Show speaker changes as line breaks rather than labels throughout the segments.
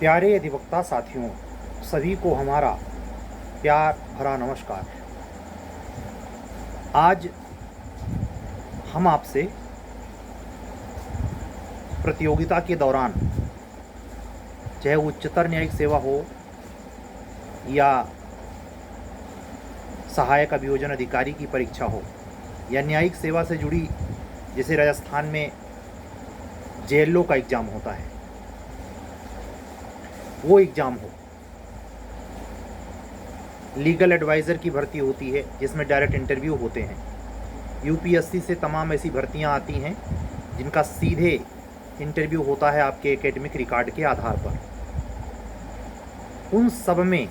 प्यारे अधिवक्ता साथियों, सभी को हमारा प्यार भरा नमस्कार। आज हम आपसे प्रतियोगिता के दौरान, चाहे उच्चतर न्यायिक सेवा हो या सहायक अभियोजन अधिकारी की परीक्षा हो या न्यायिक सेवा से जुड़ी, जैसे राजस्थान में जेएलओ का एग्ज़ाम होता है, वो एग्ज़ाम हो, लीगल एडवाइज़र की भर्ती होती है जिसमें डायरेक्ट इंटरव्यू होते हैं। यूपीएससी से तमाम ऐसी भर्तियां आती हैं जिनका सीधे इंटरव्यू होता है आपके एकेडमिक रिकॉर्ड के आधार पर। उन सब में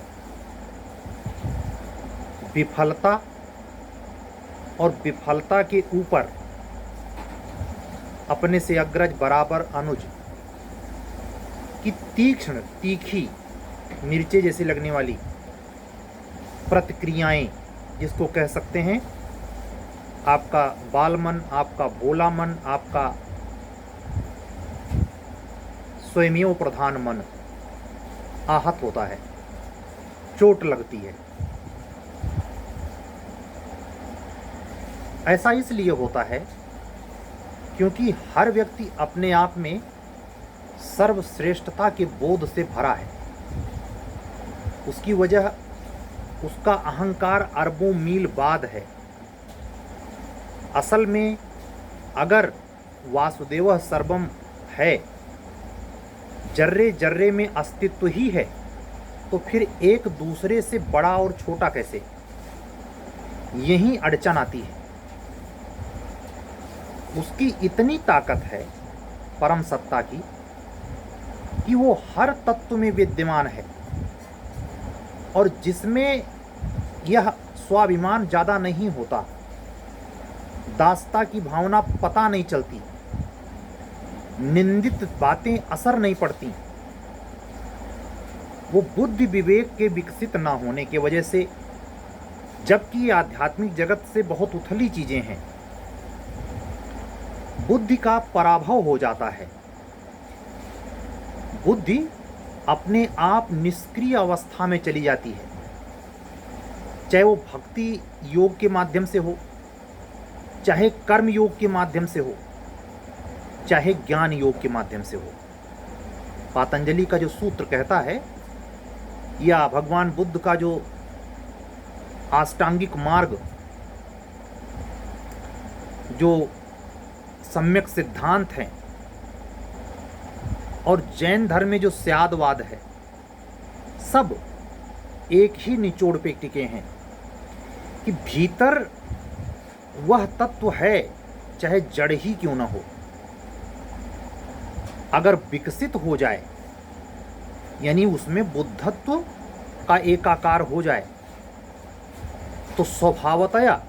विफलता और विफलता के ऊपर अपने से अग्रज बराबर अनुज की तीक्ष्ण तीखी मिर्चे जैसी लगने वाली प्रतिक्रियाएं, जिसको कह सकते हैं आपका बाल मन, आपका भोला मन, आपका स्वयमेव प्रधान मन आहत होता है, चोट लगती है। ऐसा इसलिए होता है क्योंकि हर व्यक्ति अपने आप में सर्वश्रेष्ठता के बोध से भरा है। उसकी वजह उसका अहंकार अरबों मील बाद है। असल में अगर वासुदेव सर्वम है, जर्रे जर्रे में अस्तित्व ही है, तो फिर एक दूसरे से बड़ा और छोटा कैसे? यही अड़चन आती है। उसकी इतनी ताकत है परम सत्ता की कि वो हर तत्व में विद्यमान है, और जिसमें यह स्वाभिमान ज़्यादा नहीं होता, दासता की भावना पता नहीं चलती, निंदित बातें असर नहीं पड़ती, वो बुद्धि विवेक के विकसित ना होने की वजह से, जबकि आध्यात्मिक जगत से बहुत उथली चीज़ें हैं, बुद्धि का पराभव हो जाता है। बुद्धि अपने आप निष्क्रिय अवस्था में चली जाती है, चाहे वो भक्ति योग के माध्यम से हो, चाहे कर्म योग के माध्यम से हो, चाहे ज्ञान योग के माध्यम से हो। पातंजलि का जो सूत्र कहता है, या भगवान बुद्ध का जो अष्टांगिक मार्ग, जो सम्यक सिद्धांत हैं, और जैन धर्म में जो स्यादवाद है, सब एक ही निचोड़ पे टिके हैं कि भीतर वह तत्व है, चाहे जड़ ही क्यों ना हो, अगर विकसित हो जाए, यानी उसमें बुद्धत्व का एकाकार हो जाए, तो स्वभावतया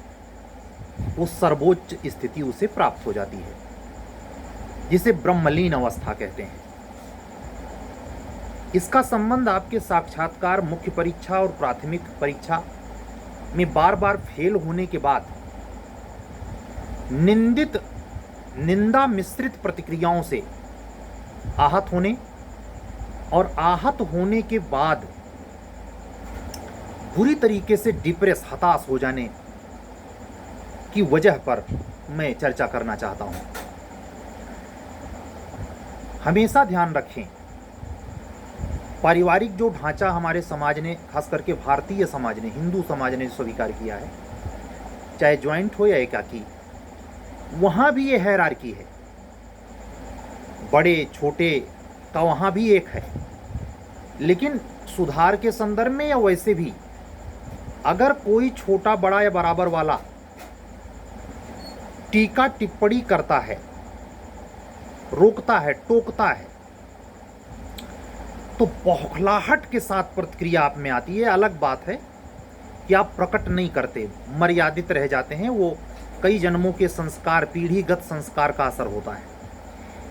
वो सर्वोच्च स्थिति उसे प्राप्त हो जाती है, जिसे ब्रह्मलीन अवस्था कहते हैं। इसका संबंध आपके साक्षात्कार, मुख्य परीक्षा और प्राथमिक परीक्षा में बार बार फेल होने के बाद निंदा मिश्रित प्रतिक्रियाओं से आहत होने, और आहत होने के बाद बुरी तरीके से डिप्रेस, हताश हो जाने की वजह पर मैं चर्चा करना चाहता हूं। हमेशा ध्यान रखें, पारिवारिक जो ढांचा हमारे समाज ने, खास करके भारतीय समाज ने, हिंदू समाज ने स्वीकार किया है, चाहे ज्वाइंट हो या एकाकी, वहाँ भी ये हायरार्की है। बड़े छोटे का वहाँ भी एक है, लेकिन सुधार के संदर्भ में या वैसे भी, अगर कोई छोटा बड़ा या बराबर वाला टीका टिप्पणी करता है, रोकता है, टोकता है, तो बौखलाहट के साथ प्रतिक्रिया आप में आती है। अलग बात है कि आप प्रकट नहीं करते, मर्यादित रह जाते हैं, वो कई जन्मों के संस्कार, पीढ़ीगत संस्कार का असर होता है।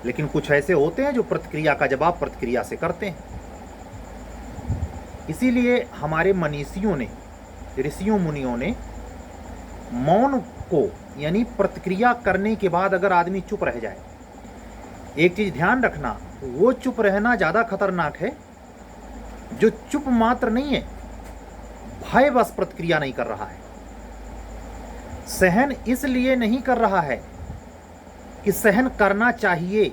लेकिन कुछ ऐसे होते हैं जो प्रतिक्रिया का जवाब प्रतिक्रिया से करते हैं। इसीलिए हमारे मनीषियों ने, ऋषियों मुनियों ने मौन को, यानी प्रतिक्रिया करने के बाद अगर आदमी चुप रह जाए, एक चीज़ ध्यान रखना, वो चुप रहना ज़्यादा खतरनाक है जो चुप मात्र नहीं है, भय बस प्रतिक्रिया नहीं कर रहा है। सहन इसलिए नहीं कर रहा है कि सहन करना चाहिए,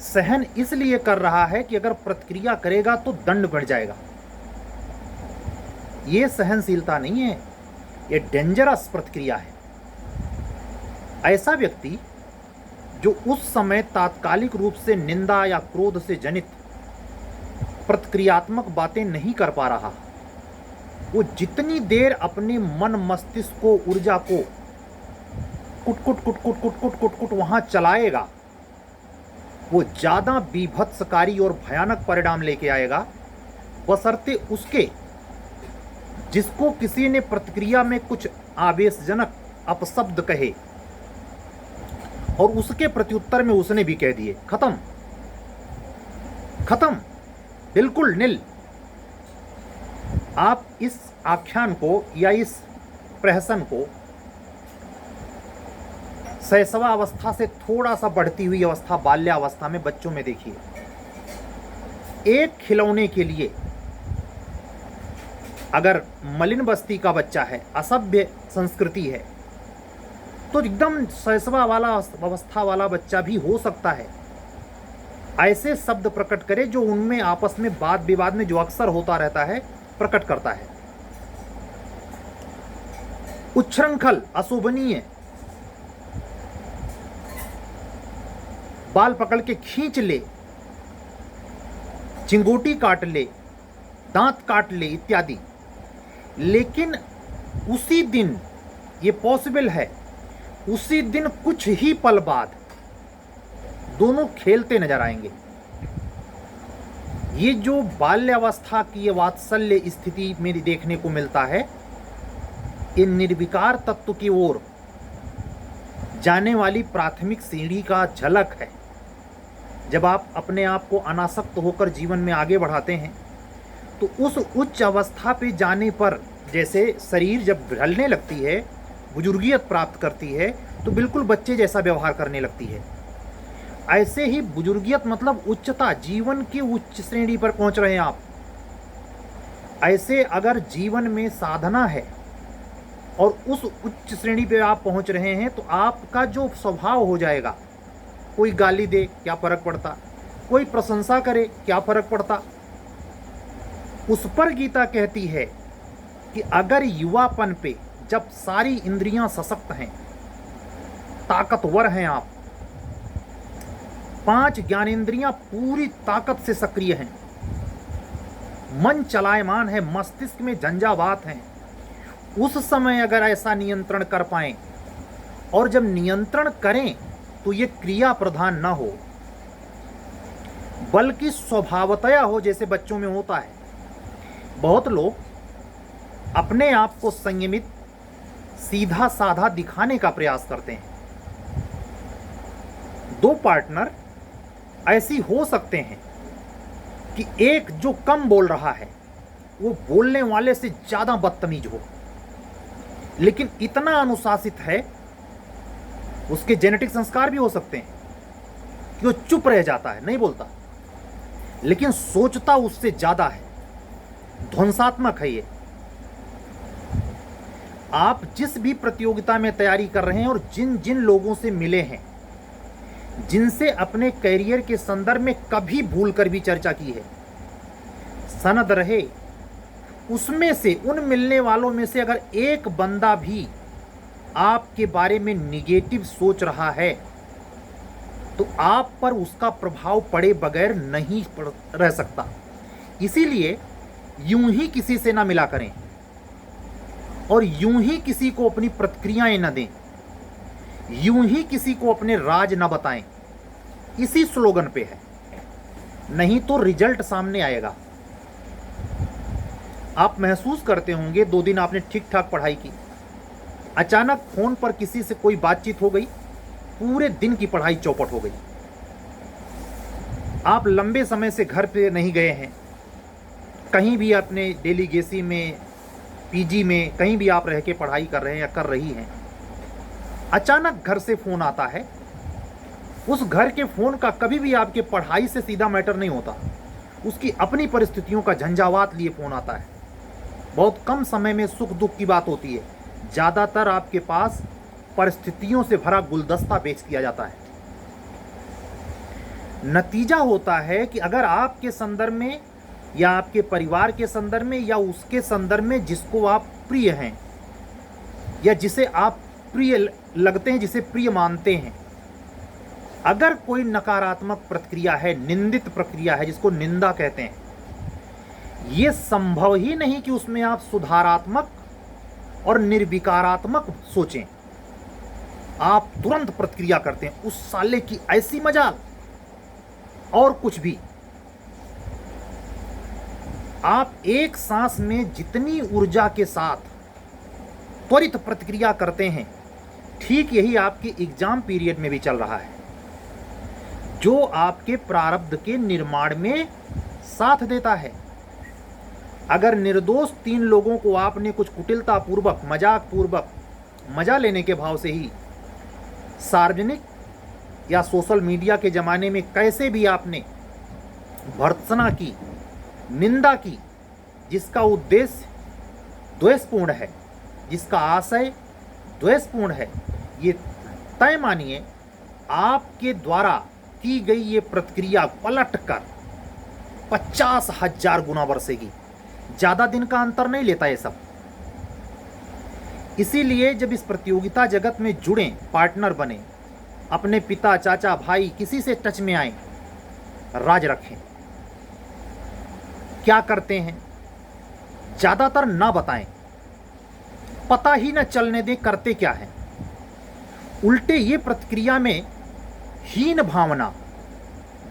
सहन इसलिए कर रहा है कि अगर प्रतिक्रिया करेगा तो दंड बढ़ जाएगा। यह सहनशीलता नहीं है, यह डेंजरस प्रतिक्रिया है। ऐसा व्यक्ति जो उस समय तात्कालिक रूप से निंदा या क्रोध से जनित प्रतिक्रियात्मक बातें नहीं कर पा रहा, वो जितनी देर अपने मन मस्तिष्क को, ऊर्जा को कुट कुट कुट कुट कुट कुट कुट कुट वहां चलाएगा, वो ज्यादा बीभत्सकारी और भयानक परिणाम लेके आएगा, बशर्ते उसके जिसको किसी ने प्रतिक्रिया में कुछ आवेशजनक अपशब्द कहे और उसके प्रत्युत्तर में उसने भी कह दिए, खत्म खत्म, बिल्कुल निल। आप इस आख्यान को या इस प्रहसन को शैशवा अवस्था से थोड़ा सा बढ़ती हुई अवस्था, बाल्यावस्था में बच्चों में देखिए। एक खिलौने के लिए अगर मलिन बस्ती का बच्चा है, असभ्य संस्कृति है, तो एकदम शैशवा वाला अवस्था वाला बच्चा भी हो सकता है ऐसे शब्द प्रकट करे जो उनमें आपस में वाद विवाद में जो अक्सर होता रहता है प्रकट करता है। उच्छृंखल, अशोभनीय, बाल पकड़ के खींच ले, चिंगोटी काट ले, दांत काट ले इत्यादि। लेकिन उसी दिन ये पॉसिबल है, उसी दिन कुछ ही पल बाद दोनों खेलते नजर आएंगे। ये जो बाल्यावस्था की ये वात्सल्य स्थिति में देखने को मिलता है, ये निर्विकार तत्व की ओर जाने वाली प्राथमिक सीढ़ी का झलक है। जब आप अपने आप को अनासक्त होकर जीवन में आगे बढ़ाते हैं तो उस उच्च अवस्था पे जाने पर, जैसे शरीर जब ढलने लगती है, बुजुर्गियत प्राप्त करती है, तो बिल्कुल बच्चे जैसा व्यवहार करने लगती है। ऐसे ही बुजुर्गियत मतलब उच्चता, जीवन की उच्च श्रेणी पर पहुंच रहे हैं आप। ऐसे अगर जीवन में साधना है और उस उच्च श्रेणी पे आप पहुंच रहे हैं, तो आपका जो स्वभाव हो जाएगा, कोई गाली दे क्या फर्क पड़ता, कोई प्रशंसा करे क्या फर्क पड़ता। उस पर गीता कहती है कि अगर युवापन पे जब सारी इंद्रियां सशक्त हैं, ताकतवर हैं, आप 5 ज्ञानेंद्रियां पूरी ताकत से सक्रिय हैं, मन चलायमान है, मस्तिष्क में झंझावात हैं, उस समय अगर ऐसा नियंत्रण कर पाएं, और जब नियंत्रण करें तो ये क्रिया प्रधान ना हो बल्कि स्वभावतया हो, जैसे बच्चों में होता है। बहुत लोग अपने आप को संयमित, सीधा साधा दिखाने का प्रयास करते हैं। 2 पार्टनर ऐसी हो सकते हैं कि एक जो कम बोल रहा है वो बोलने वाले से ज्यादा बदतमीज हो, लेकिन इतना अनुशासित है, उसके जेनेटिक संस्कार भी हो सकते हैं कि वो चुप रह जाता है, नहीं बोलता, लेकिन सोचता उससे ज्यादा है, ध्वंसात्मक है ये। आप जिस भी प्रतियोगिता में तैयारी कर रहे हैं और जिन जिन लोगों से मिले हैं, जिनसे अपने करियर के संदर्भ में कभी भूल कर भी चर्चा की है, सनद रहे, उसमें से, उन मिलने वालों में से अगर एक बंदा भी आपके बारे में निगेटिव सोच रहा है, तो आप पर उसका प्रभाव पड़े बगैर नहीं रह सकता। इसीलिए यूं ही किसी से ना मिला करें और यूं ही किसी को अपनी प्रतिक्रियाएं न दें, यूं ही किसी को अपने राज न बताएं। इसी स्लोगन पे है, नहीं तो रिजल्ट सामने आएगा। आप महसूस करते होंगे 2 दिन आपने ठीक ठाक पढ़ाई की, अचानक फोन पर किसी से कोई बातचीत हो गई, पूरे दिन की पढ़ाई चौपट हो गई। आप लंबे समय से घर पे नहीं गए हैं, कहीं भी अपने डेलीगेसी में, पीजी में, कहीं भी आप रह के पढ़ाई कर रहे हैं या कर रही हैं, अचानक घर से फोन आता है। उस घर के फोन का कभी भी आपके पढ़ाई से सीधा मैटर नहीं होता, उसकी अपनी परिस्थितियों का झंझावात लिए फ़ोन आता है। बहुत कम समय में सुख दुख की बात होती है, ज़्यादातर आपके पास परिस्थितियों से भरा गुलदस्ता बेच दिया जाता है। नतीजा होता है कि अगर आपके संदर्भ में या आपके परिवार के संदर्भ में या उसके संदर्भ में जिसको आप प्रिय हैं या जिसे आप प्रिय लगते हैं, जिसे प्रिय मानते हैं, अगर कोई नकारात्मक प्रतिक्रिया है, निंदित प्रक्रिया है, जिसको निंदा कहते हैं, ये संभव ही नहीं कि उसमें आप सुधारात्मक और निर्विकारात्मक सोचें। आप तुरंत प्रतिक्रिया करते हैं, उस साले की ऐसी मजाल, और कुछ भी। आप एक सांस में जितनी ऊर्जा के साथ त्वरित प्रतिक्रिया करते हैं, ठीक यही आपके एग्जाम पीरियड में भी चल रहा है, जो आपके प्रारब्ध के निर्माण में साथ देता है। अगर निर्दोष 3 लोगों को आपने कुछ कुटिलता पूर्वक, मजाक पूर्वक, मजा लेने के भाव से ही सार्वजनिक या सोशल मीडिया के ज़माने में कैसे भी आपने भर्त्सना की, निंदा की, जिसका उद्देश्य द्वेषपूर्ण है, जिसका आशय द्वेषपूर्ण है, ये तय मानिए आपके द्वारा की गई ये प्रतिक्रिया पलट कर 50,000 गुना बरसेगी। ज़्यादा दिन का अंतर नहीं लेता ये सब। इसीलिए जब इस प्रतियोगिता जगत में जुड़ें, पार्टनर बने, अपने पिता, चाचा, भाई, किसी से टच में आए, राज रखें। क्या करते हैं ज़्यादातर ना बताएं, पता ही न चलने दें करते क्या है। उल्टे ये प्रतिक्रिया में हीन भावना,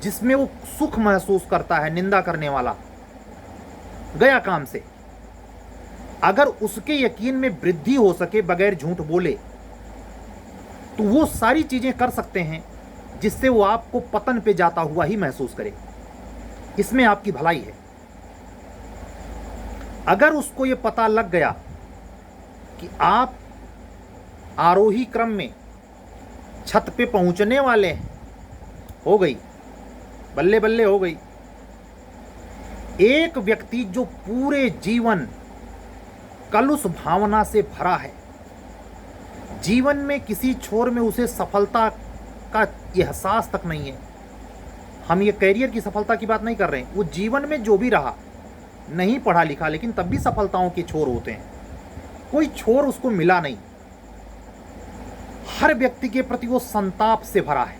जिसमें वो सुख महसूस करता है निंदा करने वाला, गया काम से। अगर उसके यकीन में वृद्धि हो सके बगैर झूठ बोले, तो वो सारी चीजें कर सकते हैं जिससे वो आपको पतन पे जाता हुआ ही महसूस करे। इसमें आपकी भलाई है। अगर उसको ये पता लग गया कि आप आरोही क्रम में छत पे पहुंचने वाले हैं, हो गई, बल्ले बल्ले हो गई। एक व्यक्ति जो पूरे जीवन कलुष भावना से भरा है, जीवन में किसी छोर में उसे सफलता का एहसास तक नहीं है, हम ये करियर की सफलता की बात नहीं कर रहे हैं, वो जीवन में जो भी रहा, नहीं पढ़ा लिखा लेकिन तब भी सफलताओं के छोर होते हैं, कोई छोर उसको मिला नहीं। हर व्यक्ति के प्रति वो संताप से भरा है,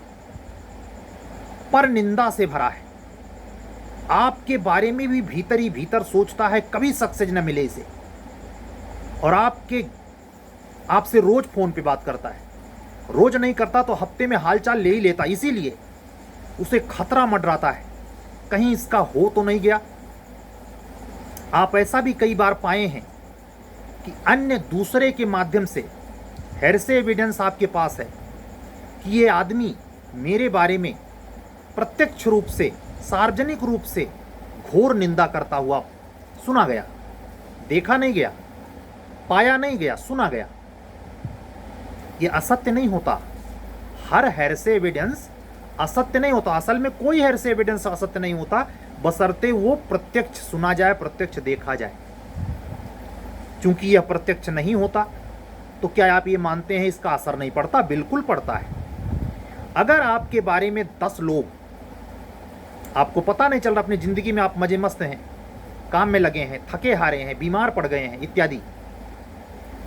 पर निंदा से भरा है, आपके बारे में भी भीतर ही भीतर सोचता है कभी सक्सेस न मिले इसे, और आपसे रोज फोन पे बात करता है, रोज नहीं करता तो हफ्ते में हालचाल ले ही लेता, इसीलिए उसे खतरा मंडराता है कहीं इसका हो तो नहीं गया। आप ऐसा भी कई बार पाए हैं कि अन्य दूसरे के माध्यम से हेरसे एविडेंस आपके पास है कि ये आदमी मेरे बारे में प्रत्यक्ष रूप से, सार्वजनिक रूप से घोर निंदा करता हुआ सुना गया, देखा नहीं गया, पाया नहीं गया, सुना गया। ये असत्य नहीं होता, हर हेरसे एविडेंस असत्य नहीं होता। असल में कोई हेरसे एविडेंस असत्य नहीं होता, बशर्ते वो प्रत्यक्ष सुना जाए, प्रत्यक्ष देखा जाए। क्योंकि यह प्रत्यक्ष नहीं होता तो क्या आप ये मानते हैं इसका असर नहीं पड़ता? बिल्कुल पड़ता है। अगर आपके बारे में 10 लोग, आपको पता नहीं चल रहा, अपनी ज़िंदगी में आप मजे मस्त हैं, काम में लगे हैं, थके हारे हैं, बीमार पड़ गए हैं इत्यादि,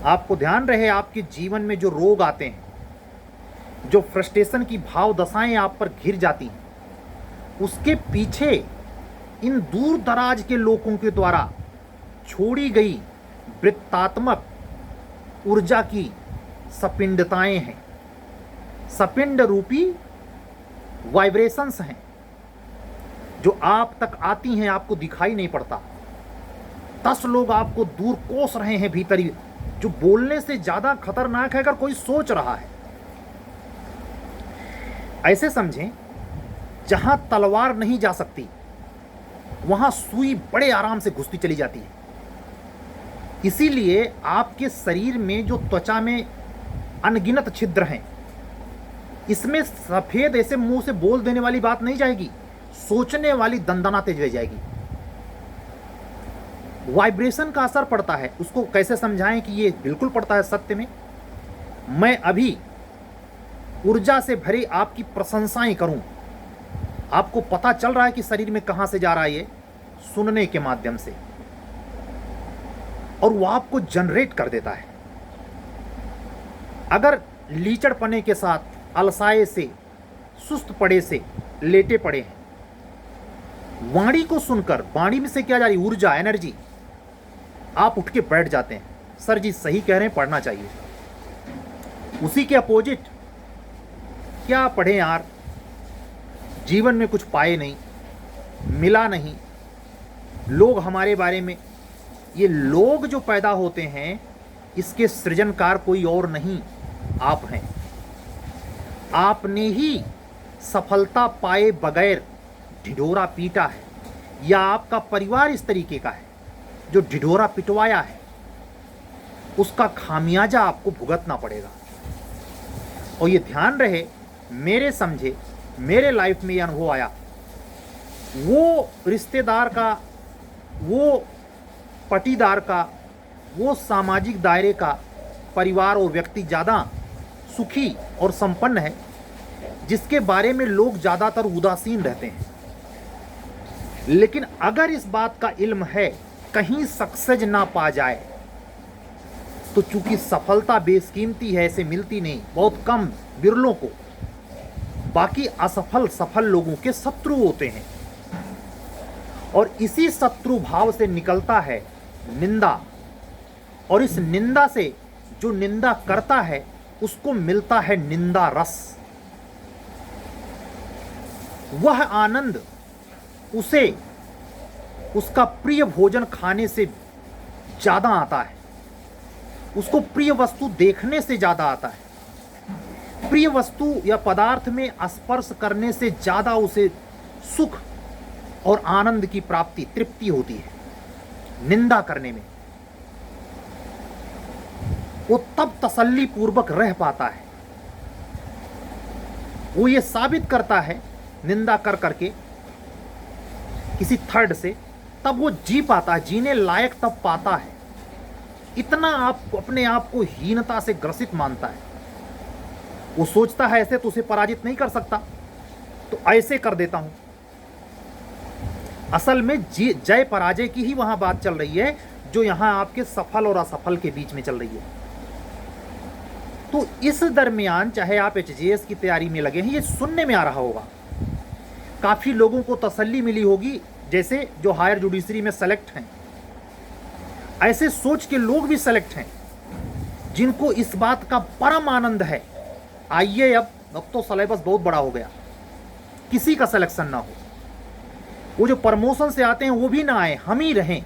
आपको ध्यान रहे आपके जीवन में जो रोग आते हैं, जो फ्रस्ट्रेशन की भाव दशाएं आप पर घिर जाती हैं, उसके पीछे इन दूर दराज के लोगों के द्वारा छोड़ी गई वृत्तात्मक ऊर्जा की सपिंडताएं हैं, सपिंड रूपी वाइब्रेशंस हैं, जो आप तक आती हैं, आपको दिखाई नहीं पड़ता। 10 लोग आपको दूर कोस रहे हैं भीतर ही, जो बोलने से ज्यादा खतरनाक है अगर कोई सोच रहा है। ऐसे समझें, जहां तलवार नहीं जा सकती वहां सुई बड़े आराम से घुसती चली जाती है। इसीलिए आपके शरीर में जो त्वचा में अनगिनत छिद्र हैं, इसमें सफेद ऐसे मुंह से बोल देने वाली बात नहीं जाएगी, सोचने वाली दंदना तेज रह जाएगी। वाइब्रेशन का असर पड़ता है, उसको कैसे समझाएं कि ये बिल्कुल पड़ता है सत्य में। मैं अभी ऊर्जा से भरी आपकी प्रशंसाएं करूं, आपको पता चल रहा है कि शरीर में कहां से जा रहा है ये, सुनने के माध्यम से, और वो आपको जनरेट कर देता है। अगर लीचड़पने के साथ, अलसाए से, सुस्त पड़े से लेटे पड़े हैं, वाणी को सुनकर, वाणी में से क्या जा रही, ऊर्जा, एनर्जी, आप उठ के बैठ जाते हैं, सर जी सही कह रहे हैं, पढ़ना चाहिए। उसी के अपोजिट, क्या पढ़े यार, जीवन में कुछ पाए नहीं, मिला नहीं, लोग हमारे बारे में, ये लोग जो पैदा होते हैं इसके सृजनकार कोई और नहीं, आप हैं। आपने ही सफलता पाए बगैर ढिढोरा पीटा है, या आपका परिवार इस तरीके का है जो ढिढोरा पिटवाया है, उसका खामियाजा आपको भुगतना पड़ेगा। और ये ध्यान रहे, मेरे समझे, मेरे लाइफ में ये अनुभव आया, वो रिश्तेदार का, वो पटीदार का, वो सामाजिक दायरे का परिवार और व्यक्ति ज़्यादा सुखी और संपन्न है जिसके बारे में लोग ज़्यादातर उदासीन रहते हैं। लेकिन अगर इस बात का इल्म है, कहीं सक्सेस ना पा जाए, तो चूंकि सफलता बेशकीमती है, ऐसे मिलती नहीं, बहुत कम, बिरलों को, बाकी असफल सफल लोगों के शत्रु होते हैं। और इसी शत्रु भाव से निकलता है निंदा, और इस निंदा से जो निंदा करता है उसको मिलता है निंदा रस। वह आनंद उसे उसका प्रिय भोजन खाने से ज्यादा आता है, उसको प्रिय वस्तु देखने से ज्यादा आता है, प्रिय वस्तु या पदार्थ में स्पर्श करने से ज्यादा उसे सुख और आनंद की प्राप्ति, तृप्ति होती है। निंदा करने में वो तब तसल्ली पूर्वक रह पाता है, वो ये साबित करता है निंदा कर करके किसी थर्ड से, तब वो जी पाता है, जीने लायक तब पाता है। इतना आप अपने आप को हीनता से ग्रसित मानता है, वो सोचता है ऐसे तो उसे पराजित नहीं कर सकता, तो ऐसे कर देता हूं। असल में जय पराजय की ही वहां बात चल रही है, जो यहां आपके सफल और असफल के बीच में चल रही है। तो इस दरमियान चाहे आप एचजीएस की तैयारी में लगे हैं, ये सुनने में आ रहा होगा, काफी लोगों को तसल्ली मिली होगी, जैसे जो हायर जुडिशरी में सेलेक्ट हैं, ऐसे सोच के लोग भी सेलेक्ट हैं जिनको इस बात का परम आनंद है, आइए अब तो सिलेबस बहुत बड़ा हो गया, किसी का सिलेक्शन ना हो, वो जो प्रमोशन से आते हैं वो भी ना आए, हम ही रहें।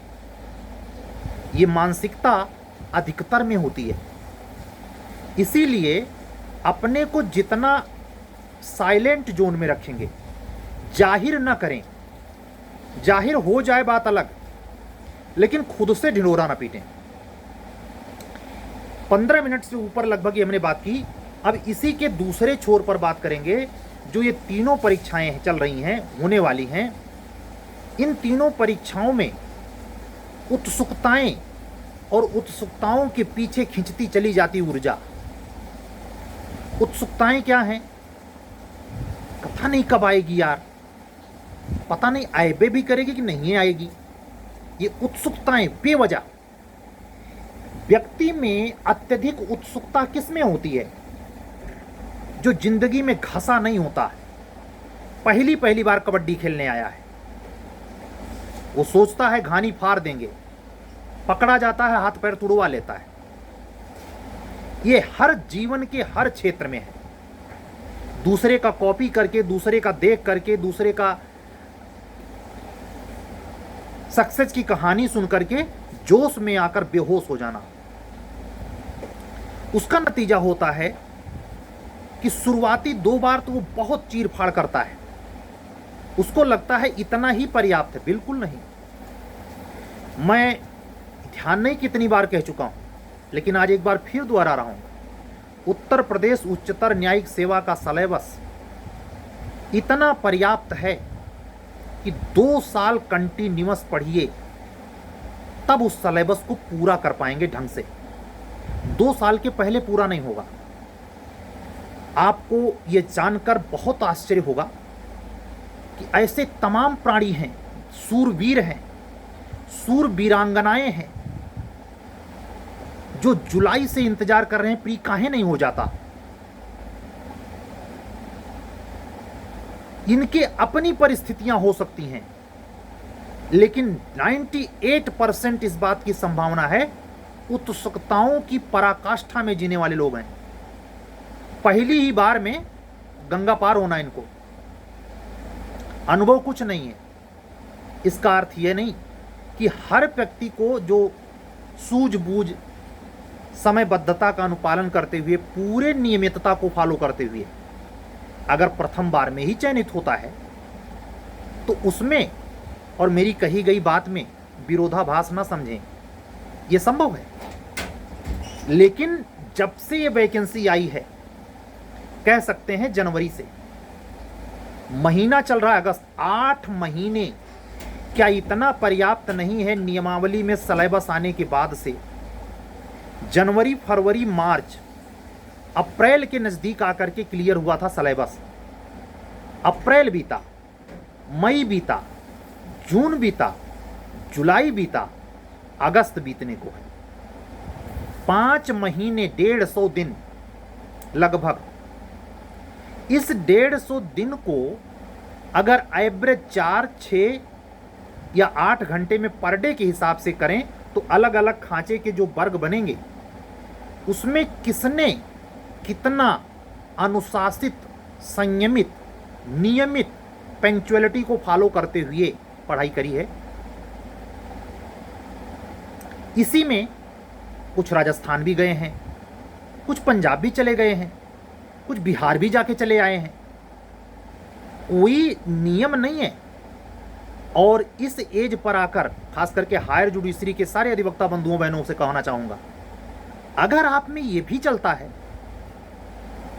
ये मानसिकता अधिकतर में होती है। इसीलिए अपने को जितना साइलेंट जोन में रखेंगे, जाहिर ना करें, जाहिर हो जाए बात अलग, लेकिन खुद से ढिंढोरा ना पीटें। 15 मिनट से ऊपर लगभग ये हमने बात की। अब इसी के दूसरे छोर पर बात करेंगे, जो ये तीनों परीक्षाएं चल रही हैं, होने वाली हैं। इन तीनों परीक्षाओं में उत्सुकताएं और उत्सुकताओं के पीछे खिंचती चली जाती ऊर्जा। उत्सुकताएं क्या हैं? पता नहीं कब आएगी यार, पता नहीं आएबे भी करेगी कि नहीं आएगी। ये उत्सुकताएं बेवजह। व्यक्ति में अत्यधिक उत्सुकता किस में होती है? जो जिंदगी में घसा नहीं होता, पहली बार कबड्डी खेलने आया है, वो सोचता है घानी फाड़ देंगे, पकड़ा जाता है, हाथ पैर तुड़वा लेता है। ये हर जीवन के हर क्षेत्र में है। दूसरे का कॉपी करके, दूसरे का देख करके, दूसरे का सक्सेस की कहानी सुन करके जोश में आकर बेहोश हो जाना, उसका नतीजा होता है कि शुरुआती 2 बार तो वो बहुत चीर फाड़ करता है, उसको लगता है इतना ही पर्याप्त है। बिल्कुल नहीं। मैं ध्यान नहीं कितनी बार कह चुका हूं, लेकिन आज एक बार फिर दोहरा रहा हूं। उत्तर प्रदेश उच्चतर न्यायिक सेवा का सिलेबस इतना पर्याप्त है कि 2 साल कंटिन्यूअस पढ़िए, तब उस सिलेबस को पूरा कर पाएंगे ढंग से। 2 साल के पहले पूरा नहीं होगा। आपको ये जानकर बहुत आश्चर्य होगा कि ऐसे तमाम प्राणी हैं, सूरवीर हैं, सूरवीरांगनाएं हैं, जो जुलाई से इंतजार कर रहे हैं प्री काहे नहीं हो जाता। इनके अपनी परिस्थितियां हो सकती हैं, लेकिन 98% इस बात की संभावना है उत्सुकताओं की पराकाष्ठा में जीने वाले लोग हैं। पहली ही बार में गंगा पार होना इनको, अनुभव कुछ नहीं है। इसका अर्थ यह नहीं कि हर व्यक्ति को जो सूझबूझ समयबद्धता का अनुपालन करते हुए, पूरे नियमितता को फॉलो करते हुए अगर प्रथम बार में ही चयनित होता है तो उसमें और मेरी कही गई बात में विरोधाभास न समझें, यह संभव है। लेकिन जब से ये वैकेंसी आई है, कह सकते हैं जनवरी से, महीना चल रहा है अगस्त, 8 महीने, क्या इतना पर्याप्त नहीं है नियमावली में सिलेबस आने के बाद से? जनवरी, फरवरी, मार्च, अप्रैल के नज़दीक आकर के क्लियर हुआ था सिलेबस। अप्रैल बीता, मई बीता, जून बीता, जुलाई बीता, अगस्त बीतने को है। 5 महीने, 150 दिन लगभग। इस 150 दिन को अगर एवरेज 4, 6 या 8 घंटे में पर डे के हिसाब से करें तो अलग अलग खांचे के जो वर्ग बनेंगे, उसमें किसने कितना अनुशासित, संयमित, नियमित, पंक्चुअलिटी को फॉलो करते हुए पढ़ाई करी है। इसी में कुछ राजस्थान भी गए हैं, कुछ पंजाब भी चले गए हैं, कुछ बिहार भी जाके चले आए हैं। कोई नियम नहीं है। और इस एज पर आकर खास करके हायर जुडिशरी के सारे अधिवक्ता बंधुओं बहनों से कहना चाहूंगा, अगर आप में ये भी चलता है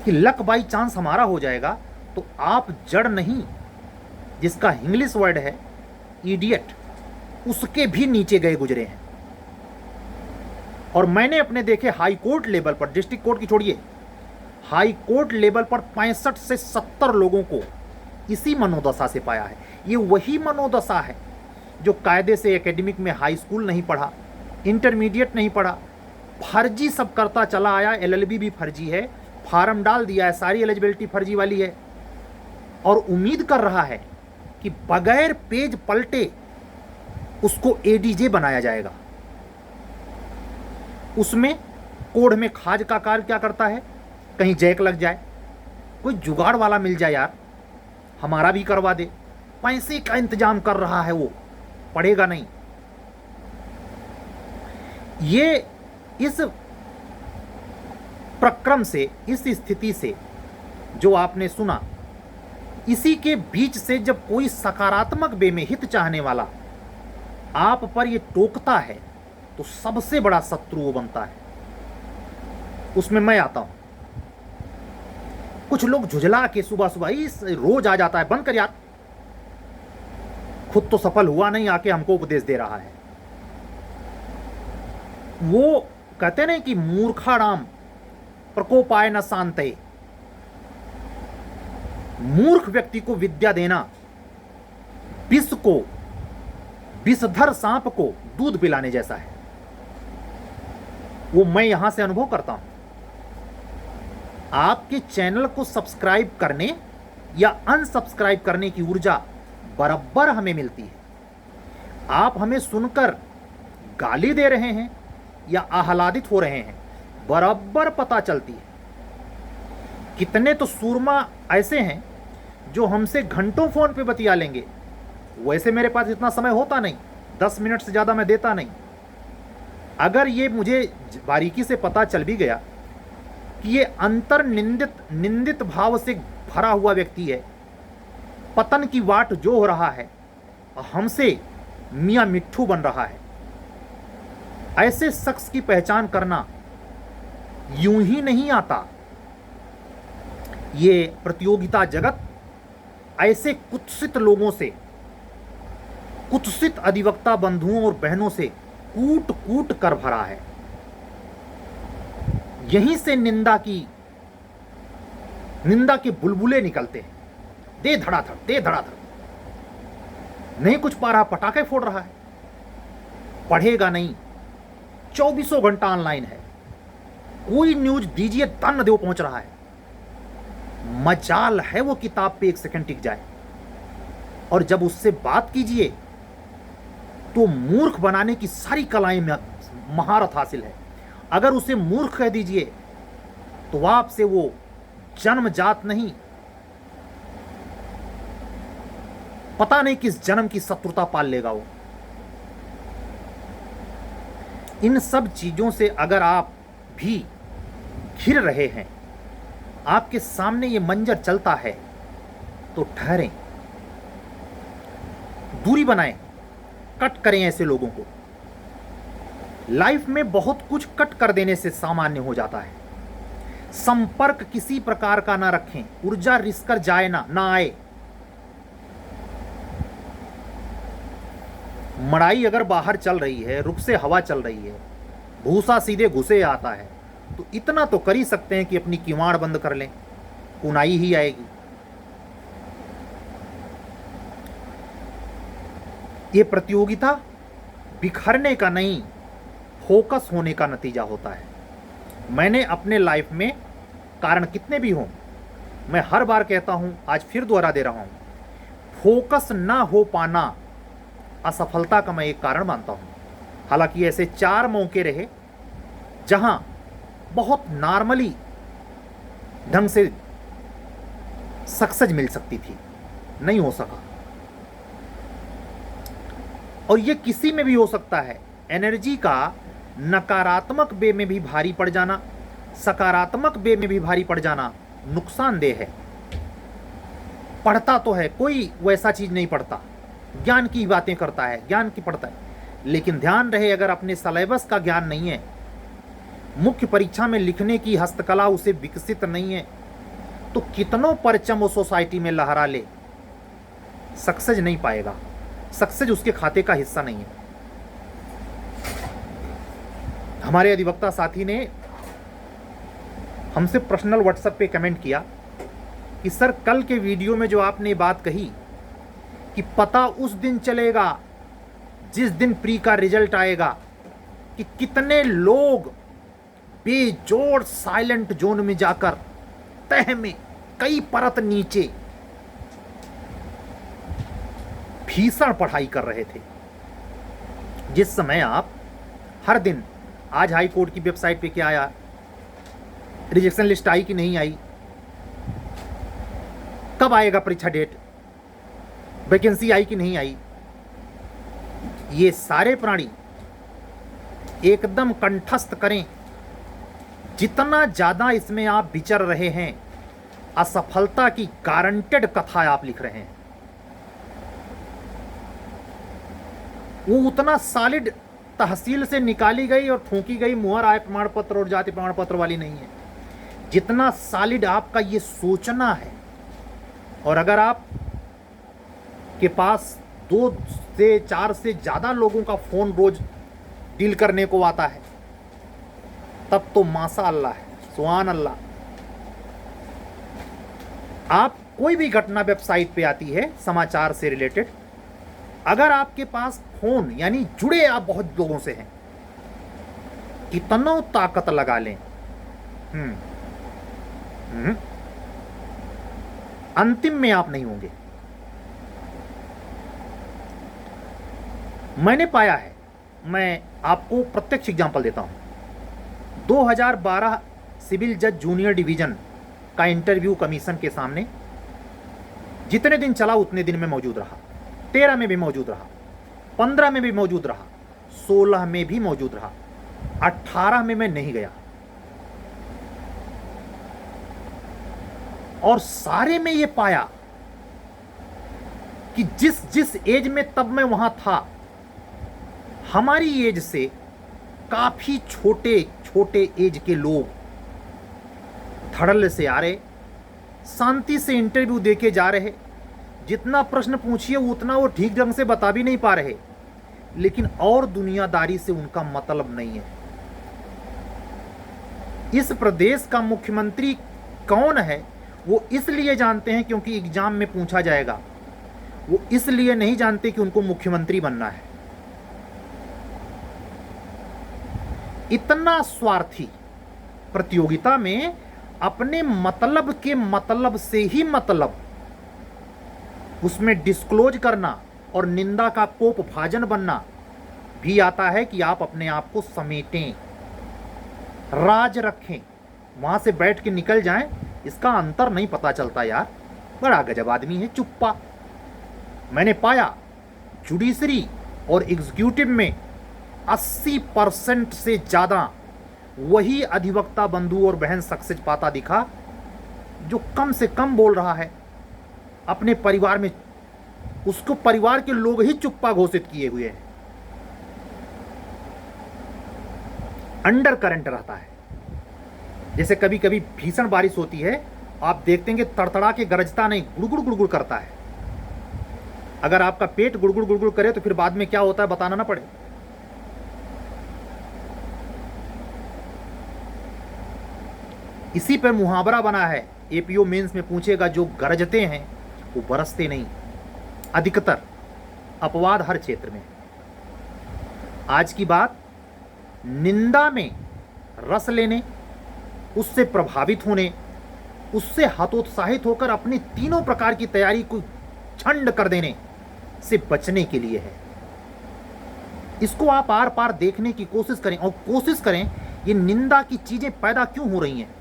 कि लक बाई चांस हमारा हो जाएगा, तो आप जड़ नहीं, जिसका इंग्लिश वर्ड है इडियट, उसके भी नीचे गए गुजरे हैं। और मैंने अपने देखे हाई कोर्ट लेवल पर, डिस्ट्रिक्ट कोर्ट की छोड़िए, हाई कोर्ट लेवल पर 65 से 70 लोगों को इसी मनोदशा से पाया है। ये वही मनोदशा है जो कायदे से एकेडमिक में हाई स्कूल नहीं पढ़ा, इंटरमीडिएट नहीं पढ़ा, फर्जी सब करता चला आया। एलएलबी भी फर्जी है, फार्म डाल दिया है, सारी एलिजिबिलिटी फर्जी वाली है, और उम्मीद कर रहा है कि बगैर पेज पलटे उसको एडीजे बनाया जाएगा। उसमें कोड में खाज का कार्य क्या करता है, कहीं जैक लग जाए, कोई जुगाड़ वाला मिल जाए यार, हमारा भी करवा दे। पैसे का इंतजाम कर रहा है, वो पढ़ेगा नहीं। ये इस प्रक्रम से, इस स्थिति से जो आपने सुना, इसी के बीच से जब कोई सकारात्मक वे में हित चाहने वाला आप पर ये टोकता है, तो सबसे बड़ा शत्रु वो बनता है। उसमें मैं आता हूं। कुछ लोग झुझला के सुबह सुबह इस रोज आ जाता है, बंद कर यार, खुद तो सफल हुआ नहीं, आके हमको उपदेश दे रहा है। वो कहते नहीं कि मूर्खाणाम प्रकोपाय न शांते, मूर्ख व्यक्ति को विद्या देना विष को, विषधर सांप को दूध पिलाने जैसा है। वो मैं यहां से अनुभव करता हूं। आपके चैनल को सब्सक्राइब करने या अनसब्सक्राइब करने की ऊर्जा बराबर हमें मिलती है। आप हमें सुनकर गाली दे रहे हैं या आह्लादित हो रहे हैं, बराबर पता चलती है। कितने तो सूरमा ऐसे हैं जो हमसे घंटों फोन पे बतिया लेंगे। वैसे मेरे पास इतना समय होता नहीं, 10 मिनट से ज़्यादा मैं देता नहीं। अगर ये मुझे बारीकी से पता चल भी गया कि ये अंतर निंदित भाव से भरा हुआ व्यक्ति है, पतन की वाट जो हो रहा है, हमसे मियाँ मिट्ठू बन रहा है, ऐसे शख्स की पहचान करना यूं ही नहीं आता। ये प्रतियोगिता जगत ऐसे कुत्सित लोगों से कुत्सित अधिवक्ता बंधुओं और बहनों से कूट कूट कर भरा है। यहीं से निंदा के बुलबुले निकलते हैं, दे धड़ाधड़ दे धड़ाधड़। नहीं कुछ पा रहा, पटाखे फोड़ रहा है। पढ़ेगा नहीं, 24 घंटा ऑनलाइन है, कोई न्यूज दीजिए तन दो पहुंच रहा है। मजाल है वो किताब पे 1 सेकंड टिक जाए, और जब उससे बात कीजिए तो मूर्ख बनाने की सारी कलाएं में महारत हासिल है। अगर उसे मूर्ख कह दीजिए तो आपसे वो जन्मजात नहीं, पता नहीं किस जन्म की शत्रुता पाल लेगा वो। इन सब चीजों से अगर आप भी घिर रहे हैं, आपके सामने ये मंजर चलता है, तो ठहरें, दूरी बनाएं, कट करें ऐसे लोगों को। लाइफ में बहुत कुछ कट कर देने से सामान्य हो जाता है। संपर्क किसी प्रकार का ना रखें, ऊर्जा रिस्क कर जाए ना आए। मड़ाई अगर बाहर चल रही है, रुख से हवा चल रही है, भूसा सीधे घुसे आता है, तो इतना तो कर ही सकते हैं कि अपनी किवाड़ बंद कर लें, कुनाई ही आएगी। ये प्रतियोगिता बिखरने का नहीं, फोकस होने का नतीजा होता है। मैंने अपने लाइफ में, कारण कितने भी हों, मैं हर बार कहता हूं, आज फिर दोहरा दे रहा हूं, फोकस ना हो पाना असफलता का मैं एक कारण मानता हूं। हालांकि ऐसे 4 मौके रहे जहां बहुत नॉर्मली ढंग से सक्सेस मिल सकती थी, नहीं हो सका। और ये किसी में भी हो सकता है। एनर्जी का नकारात्मक वे में भी भारी पड़ जाना, सकारात्मक वे में भी भारी पड़ जाना नुकसानदेह है। पढ़ता तो है, कोई वैसा चीज नहीं पढ़ता, ज्ञान की बातें करता है, ज्ञान की पढ़ता है, लेकिन ध्यान रहे अगर अपने सिलेबस का ज्ञान नहीं है, मुख्य परीक्षा में लिखने की हस्तकला उसे विकसित नहीं है, तो कितनों परचम वो सोसाइटी में लहरा ले, सक्सेस नहीं पाएगा। सक्सेस उसके खाते का हिस्सा नहीं है। हमारे अधिवक्ता साथी ने हमसे पर्सनल व्हाट्सएप पे कमेंट किया कि सर, कल के वीडियो में जो आपने बात कही कि पता उस दिन चलेगा जिस दिन प्री का रिजल्ट आएगा, कि कितने लोग बेजोड़ साइलेंट जोन में जाकर तह में कई परत नीचे भीषण पढ़ाई कर रहे थे। जिस समय आप हर दिन, आज हाई कोर्ट की वेबसाइट पे क्या आया, रिजेक्शन लिस्ट आई कि नहीं आई, कब आएगा परीक्षा डेट, वैकेंसी आई कि नहीं आई, ये सारे प्राणी एकदम कंठस्थ करें। जितना ज्यादा इसमें आप विचर रहे हैं, असफलता की गारंटेड कथा आप लिख रहे हैं, वो उतना सॉलिड तहसील से निकाली गई और ठोकी गई मुहर आय प्रमाण पत्र और जाति प्रमाण पत्र वाली नहीं है, जितना सॉलिड आपका ये सोचना है। और अगर आप के पास 2 से 4 से ज़्यादा लोगों का फ़ोन रोज डील करने को आता है, तब तो माशा अल्लाह है, सुभान अल्लाह। आप कोई भी घटना वेबसाइट पे आती है समाचार से रिलेटेड, अगर आपके पास फोन यानी जुड़े आप बहुत लोगों से हैं, कितना ताकत लगा लें, अंतिम में आप नहीं होंगे। मैंने पाया है, मैं आपको प्रत्यक्ष एग्जांपल देता हूं। 2012 सिविल जज जूनियर डिवीजन का इंटरव्यू कमीशन के सामने जितने दिन चला उतने दिन में मौजूद रहा। 13 में भी मौजूद रहा, 15 में भी मौजूद रहा, 16 में भी मौजूद रहा, 18 में मैं नहीं गया। और सारे में ये पाया कि जिस एज में तब मैं वहां था, हमारी एज से काफी छोटे छोटे एज के लोग धड़ल्ले से आ रहे, शांति से इंटरव्यू देके जा रहे, जितना प्रश्न पूछिए उतना वो ठीक ढंग से बता भी नहीं पा रहे, लेकिन और दुनियादारी से उनका मतलब नहीं है। इस प्रदेश का मुख्यमंत्री कौन है वो इसलिए जानते हैं क्योंकि एग्जाम में पूछा जाएगा, वो इसलिए नहीं जानते कि उनको मुख्यमंत्री बनना है। इतना स्वार्थी, प्रतियोगिता में अपने मतलब के मतलब से ही मतलब, उसमें डिस्क्लोज करना और निंदा का कोप भाजन बनना भी आता है कि आप अपने आप को समेटें, राज रखें, वहां से बैठ के निकल जाएं। इसका अंतर नहीं पता चलता यार। बड़ा गजब आदमी है चुप्पा। मैंने पाया जुडिशरी और एग्जीक्यूटिव में 80% से ज़्यादा वही अधिवक्ता बंधु और बहन सक्सेस पाता दिखा जो कम से कम बोल रहा है। अपने परिवार में उसको परिवार के लोग ही चुप्पा घोषित किए हुए हैं। अंडर करंट रहता है। जैसे कभी कभी भीषण बारिश होती है, आप देखते हैं कि तड़तड़ा के गरजता नहीं, गुड़गुड़ गुड़गुड़ करता है। अगर आपका पेट गुड़गुड़ गुड़गुड़ करे तो फिर बाद में क्या होता है बताना ना पड़े। इसी पर मुहावरा बना है, एपीओ मेंस में पूछेगा, जो गरजते हैं वो बरसते नहीं। अधिकतर अपवाद हर क्षेत्र में। आज की बात, निंदा में रस लेने, उससे प्रभावित होने, उससे हतोत्साहित होकर अपनी तीनों प्रकार की तैयारी को छंड कर देने से बचने के लिए है। इसको आप आर पार देखने की कोशिश करें और कोशिश करें ये निंदा की चीजें पैदा क्यों हो रही हैं।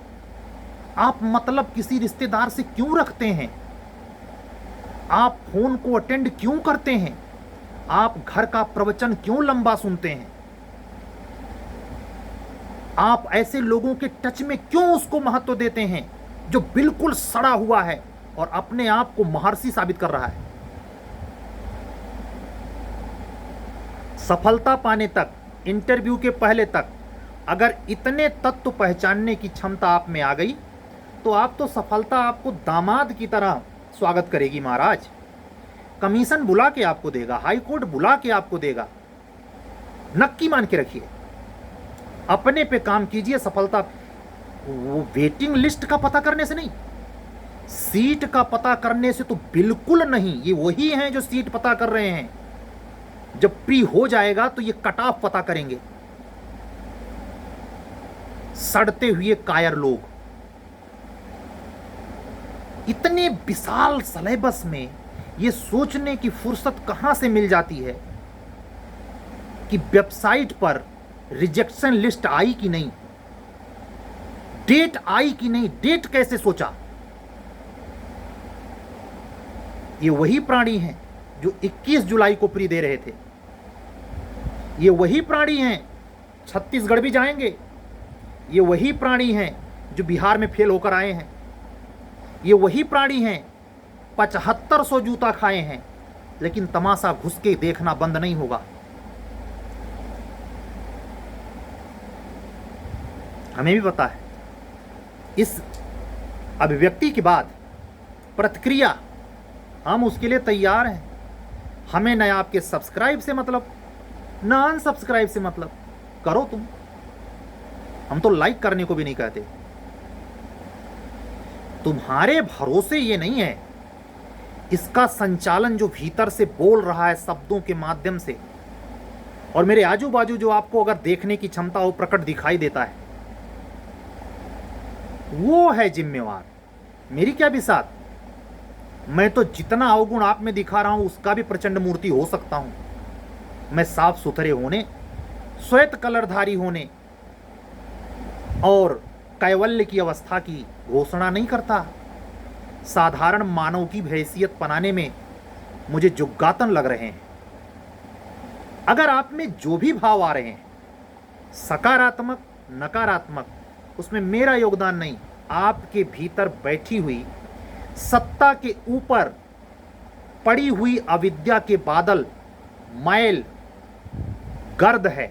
आप मतलब किसी रिश्तेदार से क्यों रखते हैं? आप फोन को अटेंड क्यों करते हैं? आप घर का प्रवचन क्यों लंबा सुनते हैं? आप ऐसे लोगों के टच में क्यों उसको महत्व देते हैं जो बिल्कुल सड़ा हुआ है और अपने आप को महर्षि साबित कर रहा है? सफलता पाने तक, इंटरव्यू के पहले तक अगर इतने तत्व पहचानने की क्षमता आप में आ गई तो आप तो सफलता आपको दामाद की तरह स्वागत करेगी महाराज। कमीशन बुला के आपको देगा, हाई कोर्ट बुला के आपको देगा। नक्की मान के रखिए, अपने पे काम कीजिए। सफलता वो वेटिंग लिस्ट का पता करने से नहीं, सीट का पता करने से तो बिल्कुल नहीं। ये वही हैं जो सीट पता कर रहे हैं। जब प्री हो जाएगा तो ये कट ऑफ पता करेंगे। सड़ते हुए कायर लोग। इतने विशाल सिलेबस में ये सोचने की फुर्सत कहां से मिल जाती है कि वेबसाइट पर रिजेक्शन लिस्ट आई कि नहीं, डेट आई कि नहीं। डेट कैसे सोचा? ये वही प्राणी हैं जो 21 जुलाई को प्री दे रहे थे। ये वही प्राणी हैं, छत्तीसगढ़ भी जाएंगे। ये वही प्राणी हैं जो बिहार में फेल होकर आए हैं। ये वही प्राणी हैं 7500 जूता खाए हैं, लेकिन तमाशा घुस के देखना बंद नहीं होगा। हमें भी पता है इस अभिव्यक्ति के बाद प्रतिक्रिया, हम उसके लिए तैयार हैं। हमें न आपके सब्सक्राइब से मतलब, न अनसब्सक्राइब से मतलब। करो तुम, हम तो लाइक करने को भी नहीं कहते। तुम्हारे भरोसे ये नहीं है। इसका संचालन जो भीतर से बोल रहा है शब्दों के माध्यम से, और मेरे आजू बाजू जो आपको अगर देखने की क्षमता हो प्रकट दिखाई देता है, वो है जिम्मेवार। मेरी क्या बिसात? मैं तो जितना अवगुण आप में दिखा रहा हूं उसका भी प्रचंड मूर्ति हो सकता हूं। मैं साफ सुथरे होने, श्वेत कलरधारी होने और कैवल्य की अवस्था की घोषणा नहीं करता। साधारण मानव की हैसियत बनाने में मुझे जुग्गातन लग रहे हैं। अगर आप में जो भी भाव आ रहे हैं, सकारात्मक नकारात्मक, उसमें मेरा योगदान नहीं। आपके भीतर बैठी हुई सत्ता के ऊपर पड़ी हुई अविद्या के बादल, मैल, गर्द है।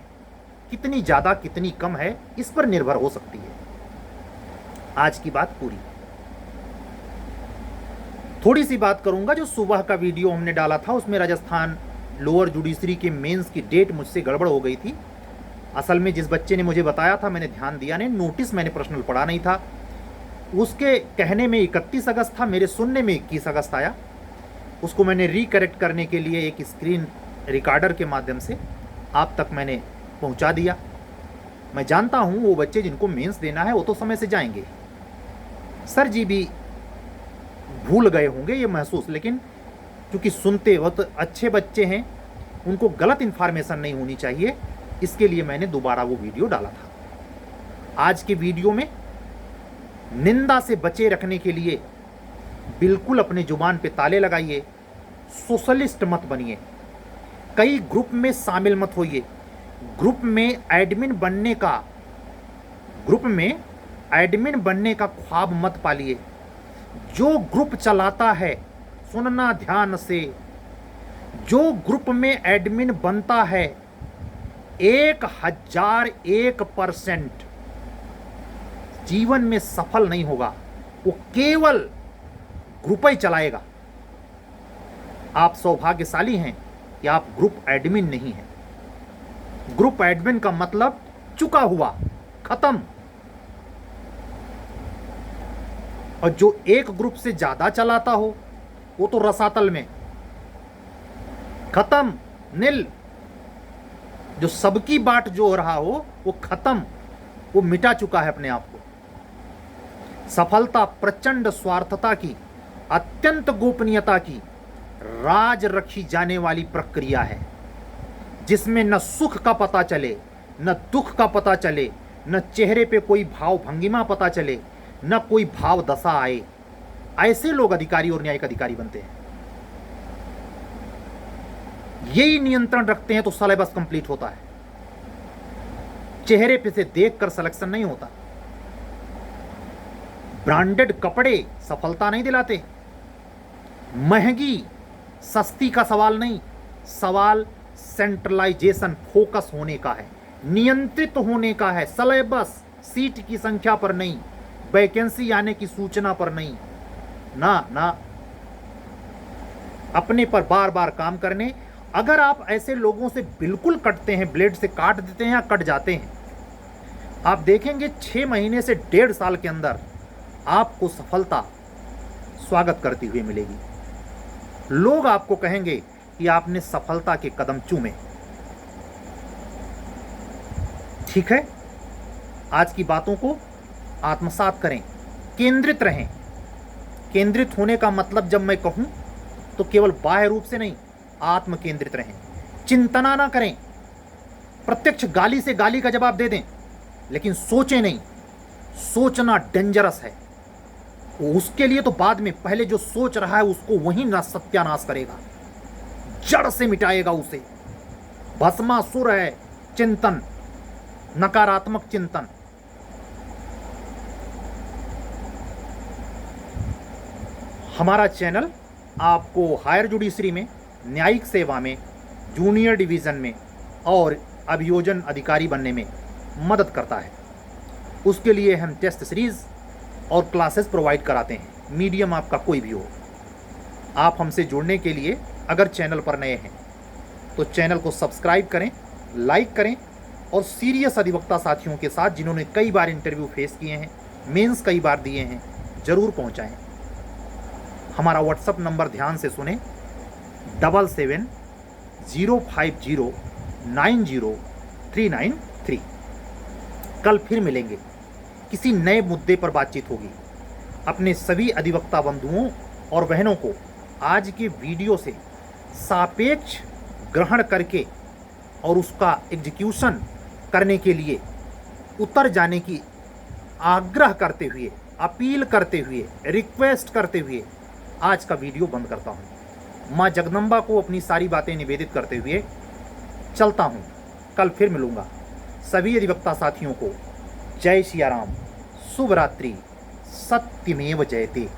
कितनी ज्यादा कितनी कम है इस पर निर्भर हो सकती है। आज की बात पूरी। थोड़ी सी बात करूंगा जो सुबह का वीडियो हमने डाला था, उसमें राजस्थान लोअर जुडिशरी के मेंस की डेट मुझसे गड़बड़ हो गई थी। असल में जिस बच्चे ने मुझे बताया था मैंने ध्यान दिया नहीं, नोटिस मैंने पर्सनल पढ़ा नहीं था। उसके कहने में 31 अगस्त था, मेरे सुनने में 21 अगस्त आया। उसको मैंने रिकरेक्ट करने के लिए एक स्क्रीन रिकॉर्डर के माध्यम से आप तक मैंने पहुंचा दिया। मैं जानता हूं वो बच्चे जिनको मेंस देना है वो तो समय से जाएंगे, सर जी भी भूल गए होंगे ये महसूस, लेकिन क्योंकि सुनते वक्त अच्छे बच्चे हैं, उनको गलत इन्फॉर्मेशन नहीं होनी चाहिए, इसके लिए मैंने दोबारा वो वीडियो डाला था। आज के वीडियो में निंदा से बचे रखने के लिए बिल्कुल अपने जुबान पे ताले लगाइए, सोशलिस्ट मत बनिए, कई ग्रुप में शामिल मत होइए, ग्रुप में एडमिन बनने का ख्वाब मत पालिए। जो ग्रुप चलाता है, सुनना ध्यान से, जो ग्रुप में एडमिन बनता है 1001% जीवन में सफल नहीं होगा, वो केवल ग्रुप ही चलाएगा। आप सौभाग्यशाली हैं कि आप ग्रुप एडमिन नहीं हैं। ग्रुप एडमिन का मतलब चुका हुआ, खत्म। और जो एक ग्रुप से ज्यादा चलाता हो वो तो रसातल में, खत्म, नील। जो सबकी बाट जो हो रहा हो वो खत्म, वो मिटा चुका है अपने आप को। सफलता प्रचंड स्वार्थता की, अत्यंत गोपनीयता की, राज रखी जाने वाली प्रक्रिया है, जिसमें न सुख का पता चले, न दुख का पता चले, न चेहरे पे कोई भाव भंगिमा पता चले, न कोई भाव दशा आए। ऐसे लोग अधिकारी और न्यायिक अधिकारी बनते हैं। यही नियंत्रण रखते हैं तो सिलेबस कंप्लीट होता है। चेहरे पे से देखकर सिलेक्शन नहीं होता। ब्रांडेड कपड़े सफलता नहीं दिलाते। महंगी सस्ती का सवाल नहीं, सवाल सेंट्रलाइजेशन, फोकस होने का है, नियंत्रित होने का है। सिलेबस सीट की संख्या पर नहीं, वैकेंसी आने की सूचना पर नहीं, ना, अपने पर बार बार काम करने। अगर आप ऐसे लोगों से बिल्कुल कटते हैं, ब्लेड से काट देते हैं या कट जाते हैं, आप देखेंगे 6 महीने से 1.5 साल के अंदर आपको सफलता स्वागत करती हुई मिलेगी। लोग आपको कहेंगे कि आपने सफलता के कदम चूमे। ठीक है, आज की बातों को आत्मसात करें, केंद्रित रहें। केंद्रित होने का मतलब जब मैं कहूं तो केवल बाह्य रूप से नहीं, आत्म केंद्रित रहें। चिंतना ना करें, प्रत्यक्ष गाली से गाली का जवाब दे दें, लेकिन सोचें नहीं। सोचना डेंजरस है। उसके लिए तो बाद में, पहले जो सोच रहा है उसको वही ना सत्यानाश करेगा, जड़ से मिटाएगा उसे। भस्मासुर है चिंतन, नकारात्मक चिंतन। हमारा चैनल आपको हायर जुडिशरी में, न्यायिक सेवा में, जूनियर डिवीज़न में और अभियोजन अधिकारी बनने में मदद करता है। उसके लिए हम टेस्ट सीरीज़ और क्लासेस प्रोवाइड कराते हैं, मीडियम आपका कोई भी हो। आप हमसे जुड़ने के लिए अगर चैनल पर नए हैं तो चैनल को सब्सक्राइब करें, लाइक करें और सीरियस अधिवक्ता साथियों के साथ जिन्होंने कई बार इंटरव्यू फेस किए हैं, मेंस कई बार दिए हैं, ज़रूर पहुंचाएं। हमारा व्हाट्सअप नंबर ध्यान से सुने, 7705090393। कल फिर मिलेंगे, किसी नए मुद्दे पर बातचीत होगी। अपने सभी अधिवक्ता बंधुओं और बहनों को आज के वीडियो से सापेक्ष ग्रहण करके और उसका एग्जीक्यूशन करने के लिए उतर जाने की आग्रह करते हुए, अपील करते हुए, रिक्वेस्ट करते हुए आज का वीडियो बंद करता हूँ। माँ जगदम्बा को अपनी सारी बातें निवेदित करते हुए चलता हूँ। कल फिर मिलूँगा। सभी अधिवक्ता साथियों को जय सिया राम, शुभ रात्रि, सत्यमेव जयते।